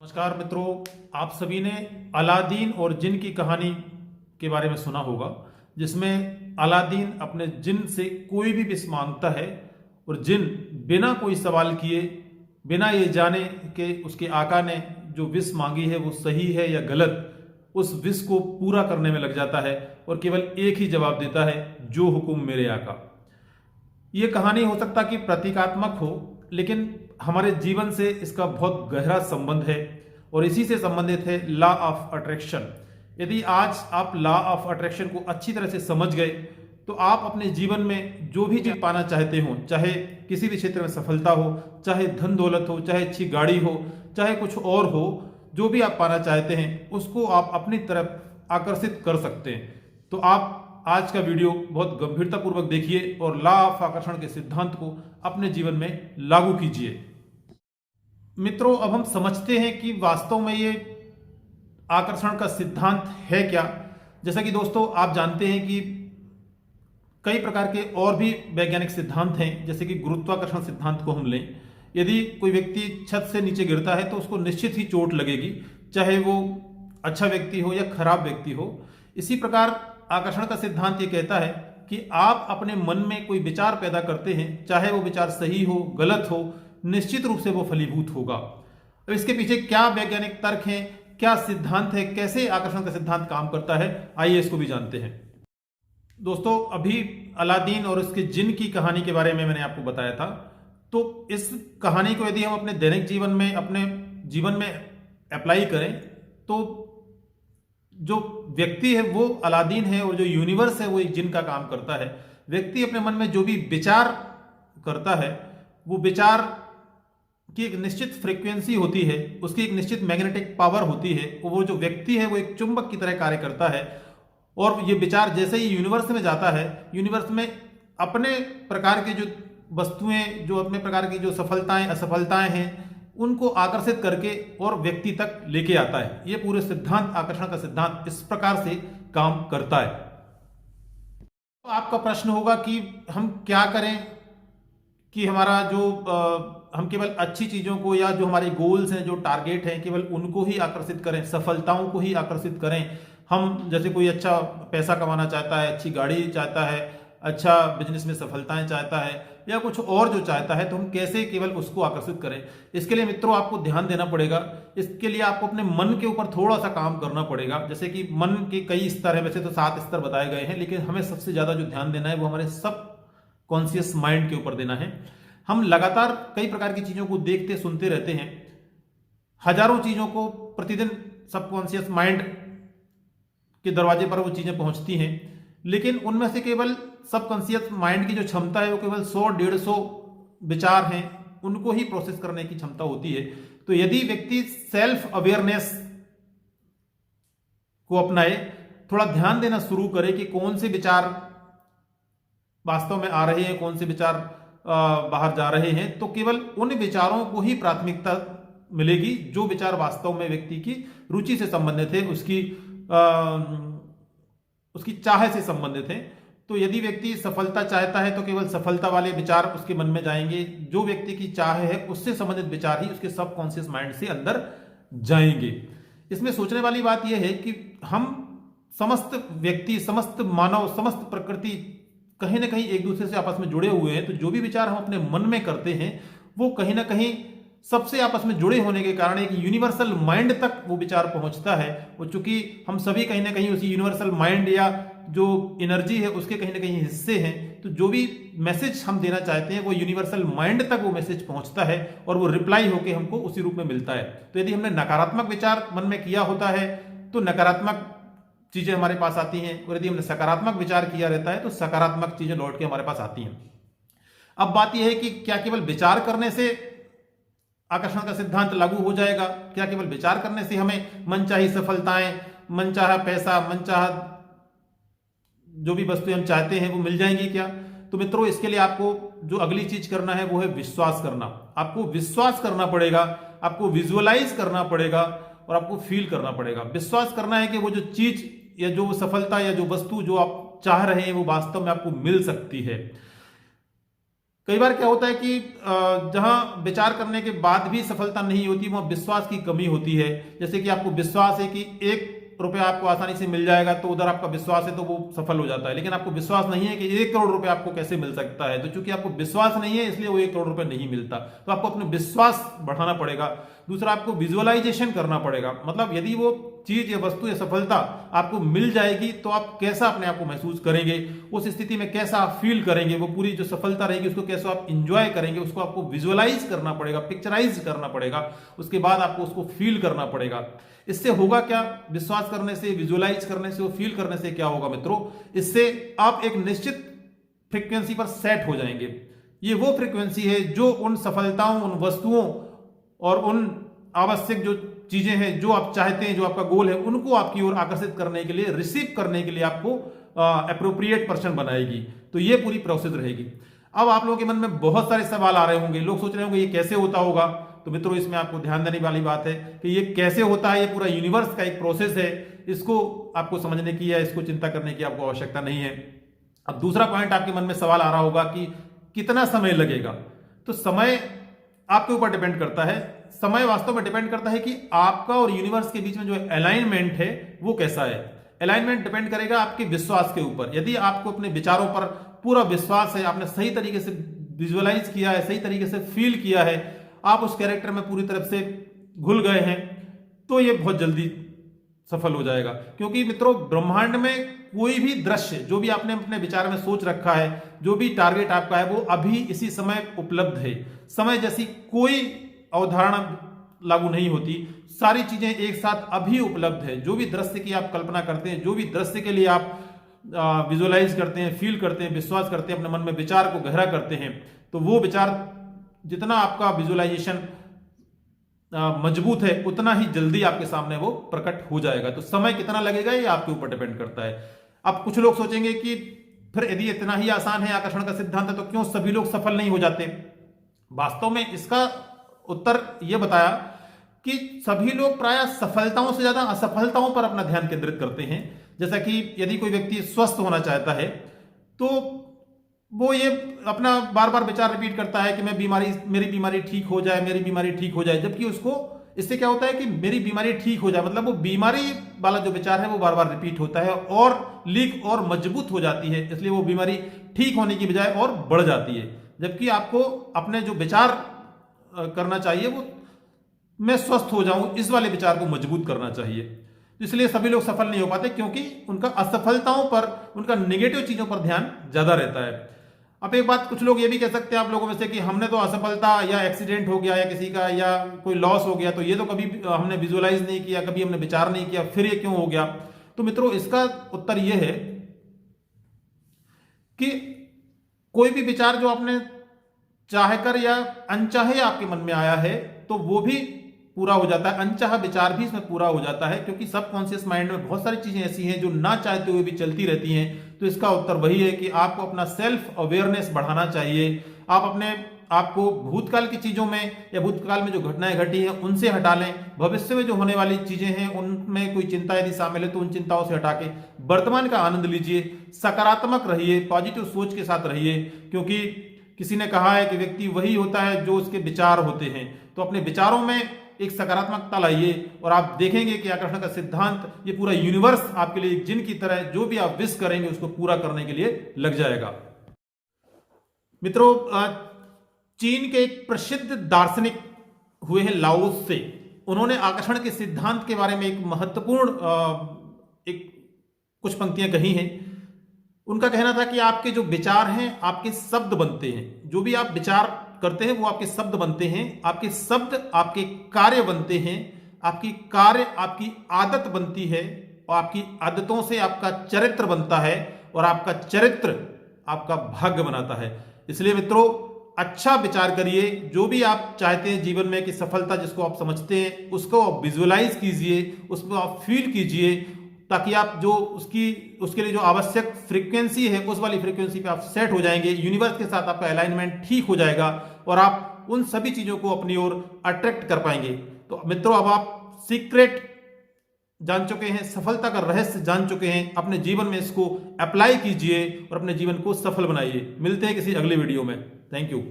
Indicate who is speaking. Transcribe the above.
Speaker 1: नमस्कार मित्रों, आप सभी ने अलादीन और जिन की कहानी के बारे में सुना होगा, जिसमें अलादीन अपने जिन से कोई भी विष मांगता है और जिन बिना कोई सवाल किए, बिना ये जाने कि उसके आका ने जो विष मांगी है वो सही है या गलत, उस विष को पूरा करने में लग जाता है और केवल एक ही जवाब देता है, जो हुक्म मेरे आका। ये कहानी हो सकता कि प्रतीकात्मक हो, लेकिन हमारे जीवन से इसका बहुत गहरा संबंध है और इसी से संबंधित है लॉ ऑफ अट्रैक्शन। यदि आज आप लॉ ऑफ अट्रैक्शन को अच्छी तरह से समझ गए तो आप अपने जीवन में जो भी चीज पाना चाहते हो, चाहे किसी भी क्षेत्र में सफलता हो, चाहे धन दौलत हो, चाहे अच्छी गाड़ी हो, चाहे कुछ और हो, जो भी आप पाना चाहते हैं उसको आप अपनी तरफ आकर्षित कर सकते हैं। तो आप आज का वीडियो बहुत गंभीरतापूर्वक देखिए और लॉ ऑफ आकर्षण के सिद्धांत को अपने जीवन में लागू कीजिए। मित्रों, अब हम समझते हैं कि वास्तव में ये आकर्षण का सिद्धांत है क्या। जैसा कि दोस्तों आप जानते हैं कि कई प्रकार के और भी वैज्ञानिक सिद्धांत हैं, जैसे कि गुरुत्वाकर्षण सिद्धांत को हम लें। यदि कोई व्यक्ति छत से नीचे गिरता है तो उसको निश्चित ही चोट लगेगी, चाहे वो अच्छा व्यक्ति हो या खराब व्यक्ति हो। इसी प्रकार आकर्षण का सिद्धांत ये कहता है कि आप अपने मन में कोई विचार पैदा करते हैं, चाहे वो विचार सही हो गलत हो, निश्चित रूप से वो फलीभूत होगा। अब इसके पीछे क्या वैज्ञानिक तर्क हैं, क्या सिद्धांत है, कैसे आकर्षण का सिद्धांत काम करता है, आइए इसको भी जानते हैं। दोस्तों, अभी अलादीन और उसके जिन की कहानी के बारे में मैंने आपको बताया था। तो इस कहानी को यदि हम अपने दैनिक जीवन में, अपने जीवन में अप्लाई करें तो जो व्यक्ति है वो अलादीन है और जो यूनिवर्स है वो एक जिन का काम करता है। व्यक्ति अपने मन में जो भी विचार करता है, वो विचार की एक निश्चित फ्रीक्वेंसी होती है, उसकी एक निश्चित मैग्नेटिक पावर होती है। वो जो व्यक्ति है वो एक चुंबक की तरह कार्य करता है और ये विचार जैसे ही यूनिवर्स में जाता है, यूनिवर्स में अपने प्रकार के जो वस्तुएं, जो अपने प्रकार की जो सफलताएं असफलताएं हैं, उनको आकर्षित करके और व्यक्ति तक लेके आता है। ये पूरे सिद्धांत, आकर्षण का सिद्धांत इस प्रकार से काम करता है। तो आपका प्रश्न होगा कि हम क्या करें कि हमारा जो हम केवल अच्छी चीजों को या जो हमारे गोल्स हैं, जो टारगेट हैं, केवल उनको ही आकर्षित करें, सफलताओं को ही आकर्षित करें। हम जैसे कोई अच्छा पैसा कमाना चाहता है, अच्छी गाड़ी चाहता है, अच्छा बिजनेस में सफलताएं चाहता है या कुछ और जो चाहता है, तो हम कैसे केवल उसको आकर्षित करें। इसके लिए मित्रों आपको ध्यान देना पड़ेगा। इसके लिए आपको अपने मन के ऊपर थोड़ा सा काम करना पड़ेगा। जैसे कि मन के कई स्तर हैं, वैसे तो 7 स्तर बताए गए हैं, लेकिन हमें सबसे ज्यादा जो ध्यान देना है वो हमारे सब कॉन्शियस माइंड के ऊपर देना है। हम लगातार कई प्रकार की चीजों को देखते सुनते रहते हैं, हजारों चीजों को प्रतिदिन सबकॉन्शियस माइंड के दरवाजे पर वो चीजें पहुंचती हैं, लेकिन उनमें से केवल सबकॉन्शियस माइंड की जो क्षमता है वो केवल 100-150 विचार हैं, उनको ही प्रोसेस करने की क्षमता होती है। तो यदि व्यक्ति सेल्फ अवेयरनेस को अपनाए, थोड़ा ध्यान देना शुरू करे कि कौन से विचार वास्तव में आ रहे हैं, कौन से विचार बाहर जा रहे हैं, तो केवल उन विचारों को ही प्राथमिकता मिलेगी जो विचार वास्तव में व्यक्ति की रुचि से संबंधित है, उसकी चाह से संबंधित है। तो यदि व्यक्ति सफलता चाहता है तो केवल सफलता वाले विचार उसके मन में जाएंगे, जो व्यक्ति की चाह है उससे संबंधित विचार ही उसके सबकॉन्शियस माइंड से अंदर जाएंगे। इसमें सोचने वाली बात यह है कि हम समस्त व्यक्ति, समस्त मानव, समस्त प्रकृति कहीं ना कहीं एक दूसरे से आपस में जुड़े हुए हैं। तो जो भी विचार हम अपने मन में करते हैं वो कहीं ना कहीं सबसे आपस में जुड़े होने के कारण एक यूनिवर्सल माइंड तक वो विचार पहुंचता है। और चूंकि हम सभी कहीं ना कहीं उसी यूनिवर्सल माइंड या जो एनर्जी है उसके कहीं ना कहीं हिस्से हैं, तो जो भी मैसेज हम देना चाहते हैं वो यूनिवर्सल माइंड तक वो मैसेज पहुंचता है और वो रिप्लाई होकर हमको उसी रूप में मिलता है। तो यदि हमने नकारात्मक विचार मन में किया होता है तो नकारात्मक चीजें हमारे पास आती हैं, और यदि हमने सकारात्मक विचार किया रहता है तो सकारात्मक चीजें लौट के हमारे पास आती हैं। अब बात यह है कि क्या केवल विचार करने से आकर्षण का सिद्धांत लागू हो जाएगा? क्या केवल विचार करने से हमें मनचाही सफलताएं, मनचाहा पैसा, मनचाहा जो भी वस्तुएं हम चाहते हैं वो मिल जाएंगी क्या? तो मित्रों, इसके लिए आपको जो अगली चीज करना है वो है विश्वास करना। आपको विश्वास करना पड़ेगा, आपको विजुअलाइज करना पड़ेगा और आपको फील करना पड़ेगा। विश्वास करना है कि वो जो चीज या जो सफलता या जो वस्तु जो आप चाह रहे हैं वो वास्तव में आपको मिल सकती है। कई बार क्या होता है कि जहां विचार करने के बाद भी सफलता नहीं होती, वहां विश्वास की कमी होती है। जैसे कि आपको विश्वास है कि 1 रुपया आपको आसानी से मिल जाएगा, तो उधर आपका विश्वास है तो वो सफल हो जाता है। लेकिन आपको विश्वास नहीं है कि 1 करोड़ रुपए आपको कैसे मिल सकता है, तो चूंकि आपको विश्वास नहीं है इसलिए वो 1 करोड़ रुपए नहीं मिलता। तो आपको अपने विश्वास बढ़ाना पड़ेगा। दूसरा, आपको विजुअलाइजेशन करना पड़ेगा। मतलब यदि वो चीज या वस्तु या सफलता आपको मिल जाएगी तो आप कैसा अपने आप को महसूस करेंगे, उस स्थिति में कैसा आप फील करेंगे, वो पूरी जो सफलता रहेगी उसको कैसे आप इंजॉय करेंगे, उसको आपको विजुअलाइज करना पड़ेगा, पिक्चराइज करना पड़ेगा। उसके बाद आपको उसको फील करना पड़ेगा। इससे होगा क्या? विश्वास करने से, विजुअलाइज करने से, वो फील करने से क्या होगा मित्रों? इससे आप एक निश्चित फ्रीक्वेंसी पर सेट हो जाएंगे। ये वो फ्रीक्वेंसी है जो उन सफलताओं, उन वस्तुओं और उन आवश्यक जो चीजें हैं जो आप चाहते हैं, जो आपका गोल है, उनको आपकी ओर आकर्षित करने के लिए, रिसीव करने के लिए आपको अप्रोप्रिएट पर्सन बनाएगी। तो ये पूरी प्रोसेस रहेगी। अब आप लोगों के मन में बहुत सारे सवाल आ रहे होंगे, लोग सोच रहे होंगे ये कैसे होता होगा। तो मित्रों, इसमें आपको ध्यान देने वाली बात है कि ये कैसे होता है, ये पूरा यूनिवर्स का एक प्रोसेस है। इसको आपको समझने की या इसको चिंता करने की आपको आवश्यकता नहीं है। अब दूसरा पॉइंट आपके मन में सवाल आ रहा होगा कि कितना समय लगेगा। तो समय आपके ऊपर डिपेंड करता है। समय वास्तव में डिपेंड करता है कि आपका और यूनिवर्स के बीच में जो अलाइनमेंट है वो कैसा है। अलाइनमेंट डिपेंड करेगा आपके विश्वास के ऊपर। यदि आपको अपने विचारों पर पूरा विश्वास है, आपने सही तरीके से विजुअलाइज किया है, सही तरीके से फील किया है, आप उस कैरेक्टर में पूरी तरफ से घुल गए हैं, तो ये बहुत जल्दी सफल हो जाएगा। क्योंकि मित्रों, ब्रह्मांड में कोई भी दृश्य जो भी आपने अपने विचार में सोच रखा है, जो भी टारगेट आपका है, वो अभी इसी समय उपलब्ध है। समय जैसी कोई अवधारणा लागू नहीं होती। सारी चीजें एक साथ अभी उपलब्ध है। जो भी दृश्य की आप कल्पना करते हैं, जो भी दृश्य के लिए आप विजुअलाइज करते हैं, फील करते हैं, विश्वास करते हैं, अपने मन में विचार को गहरा करते हैं, तो वो विचार जितना आपका विजुअलाइजेशन मजबूत है, उतना ही जल्दी आपके सामने वो प्रकट हो जाएगा। तो समय कितना लगेगा ये आपके ऊपर डिपेंड करता है। अब कुछ लोग सोचेंगे कि फिर यदि इतना ही आसान है आकर्षण का सिद्धांत है, तो क्यों सभी लोग सफल नहीं हो जाते? वास्तव में इसका उत्तर यह बताया कि सभी लोग प्रायः सफलताओं से ज्यादा असफलताओं पर अपना ध्यान केंद्रित करते हैं। जैसा कि यदि कोई व्यक्ति स्वस्थ होना चाहता है तो वो ये अपना बार बार विचार रिपीट करता है कि मेरी बीमारी ठीक हो जाए, मेरी बीमारी ठीक हो जाए। जबकि उसको इससे क्या होता है कि मेरी बीमारी ठीक हो जाए, मतलब वो बीमारी वाला जो विचार है वो बार बार रिपीट होता है और लीक और मजबूत हो जाती है। इसलिए वो बीमारी ठीक होने की बजाय और बढ़ जाती है। जबकि आपको अपने जो विचार करना चाहिए वो मैं स्वस्थ हो जाऊं, इस वाले विचार को मजबूत करना चाहिए। इसलिए सभी लोग सफल नहीं हो पाते, क्योंकि उनका असफलताओं पर, उनका नेगेटिव चीजों पर ध्यान ज्यादा रहता है। अब एक बात कुछ लोग ये भी कह सकते हैं आप लोगों में से कि हमने तो असफलता या एक्सीडेंट हो गया या किसी का या कोई लॉस हो गया, तो ये तो कभी हमने विजुअलाइज नहीं किया, कभी हमने विचार नहीं किया, फिर ये क्यों हो गया? तो मित्रों, इसका उत्तर यह है कि कोई भी विचार जो आपने चाहकर या अनचाहे आपके मन में आया है तो वो भी पूरा हो जाता है, अनचाहा विचार भी इसमें पूरा हो जाता है। क्योंकि सबकॉन्शियस माइंड में बहुत सारी चीजें ऐसी हैं जो ना चाहते हुए भी चलती रहती हैं। तो इसका उत्तर वही है कि आपको अपना सेल्फ अवेयरनेस बढ़ाना चाहिए। आप अपने आपको भूतकाल की चीजों में या भूतकाल में जो घटनाएं घटी हैं उनसे हटा लें। भविष्य में जो होने वाली चीजें हैं उनमें कोई चिंता यदि शामिल है तो उन चिंताओं से हटा के वर्तमान का आनंद लीजिए, सकारात्मक रहिए, पॉजिटिव सोच के साथ रहिए। क्योंकि किसी ने कहा है कि व्यक्ति वही होता है जो उसके विचार होते हैं। तो अपने विचारों में एक सकारात्मकता लाइए और आप देखेंगे कि आकर्षण का सिद्धांत, ये पूरा यूनिवर्स आपके लिए जिन की तरह जो भी आप विश करेंगे उसको पूरा करने के लिए लग जाएगा। मित्रों, चीन के एक प्रसिद्ध दार्शनिक हुए हैं लाओ त्से। उन्होंने आकर्षण के सिद्धांत के बारे में एक महत्वपूर्ण कुछ पंक्तियां कही हैं। उनका कहना था कि आपके जो विचार हैं आपके शब्द बनते हैं। जो भी आप विचार करते हैं वो आपके शब्द बनते हैं, आपके शब्द आपके कार्य बनते हैं, आपकी कार्य आपकी आदत बनती है और आपकी आदतों से आपका चरित्र बनता है और आपका चरित्र आपका भाग्य बनाता है। इसलिए मित्रों, अच्छा विचार करिए। जो भी आप चाहते हैं जीवन में कि सफलता जिसको आप समझते हैं उसको आप विजुअलाइज कीजिए, उसको आप फील कीजिए, ताकि आप जो उसके लिए जो आवश्यक फ्रीक्वेंसी है उस वाली फ्रीक्वेंसी पे आप सेट हो जाएंगे। यूनिवर्स के साथ आपका अलाइनमेंट ठीक हो जाएगा और आप उन सभी चीजों को अपनी ओर अट्रैक्ट कर पाएंगे। तो मित्रों, अब आप सीक्रेट जान चुके हैं, सफलता का रहस्य जान चुके हैं। अपने जीवन में इसको अप्लाई कीजिए और अपने जीवन को सफल बनाइए। मिलते हैं किसी अगले वीडियो में। Thank you.